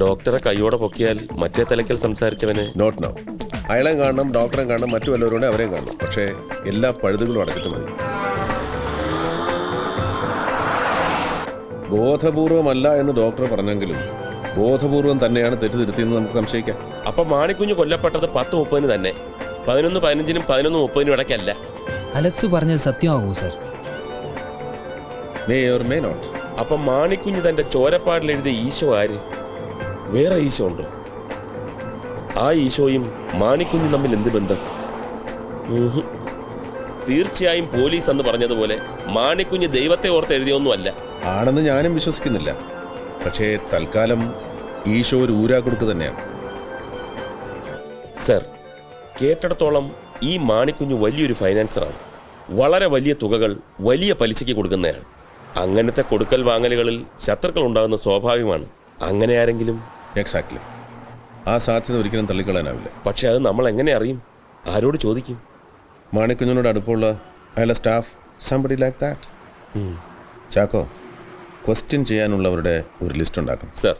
ഡോക്ടറെ കൈയോടെ പൊക്കിയാൽ മറ്റേ തലയ്ക്കൽ സംസാരിച്ചവന് നോട്ട് നൗ. അയാളെയും കാണണം, ഡോക്ടറെയും കാണണം, മറ്റു വല്ലവരോടെ അവരെയും കാണണം. പക്ഷേ എല്ലാ പഴുതുകളും അടച്ചിട്ട് മതി. ബോധപൂർവമല്ല എന്ന് ഡോക്ടർ പറഞ്ഞെങ്കിലും ബോധപൂർവം തന്നെയാണ് തെറ്റ് തിരുത്തിയെന്ന് നമുക്ക് സംശയിക്കാം. അപ്പൊ മാണിക്കുഞ്ഞ് കൊല്ലപ്പെട്ടത് 10:30 തന്നെ, 11:15 11:30 ഇടയ്ക്കല്ല. അലക്സ് പറഞ്ഞത് സത്യമാകൂ sir? May or may not. അപ്പൊ മാണിക്കുഞ്ഞ് തന്റെ ചോരപ്പാടിൽ എഴുതിയ ഈശോ ആര്? വേറെ ഈശോ ഉണ്ടോ? ആ ഈശോയും മാണിക്കുഞ്ഞും തമ്മിൽ എന്ത് ബന്ധം? തീർച്ചയായും പോലീസ് എന്ന് പറഞ്ഞതുപോലെ മാണിക്കുഞ്ഞ് ദൈവത്തെ ഓർത്ത് എഴുതിയൊന്നുമല്ല. ആണെന്ന് ഞാനും വിശ്വസിക്കുന്നില്ല. പക്ഷേ തൽക്കാലം ഈശോ ഒരു ഊരാക്കുടുക്ക് തന്നെയാണ്. സർ, കേട്ടിടത്തോളം ഈ മാണിക്കുഞ്ഞ് വലിയൊരു ഫൈനാൻസറാണ്. വളരെ വലിയ തുകകൾ വലിയ പലിശയ്ക്ക് കൊടുക്കുന്നയാൾ. അങ്ങനത്തെ കൊടുക്കൽ വാങ്ങലുകളിൽ ശത്രുക്കൾ ഉണ്ടാകുന്ന സ്വാഭാവികമാണ്. അങ്ങനെ ആരെങ്കിലും എക്സാക്ട്ലി. ആ സാധ്യത ഒരിക്കലും തള്ളിക്കളയാനാവില്ല. പക്ഷെ അത് നമ്മൾ എങ്ങനെ അറിയും? ആരോട് ചോദിക്കും? മാണിക്കുഞ്ഞിനോട് അടുപ്പമുള്ള അയാളുടെ staff, somebody like that. Chacko, question ചെയ്യാനുള്ളവരുടെ ഒരു ലിസ്റ്റ് ഉണ്ടാക്കണം. സർ.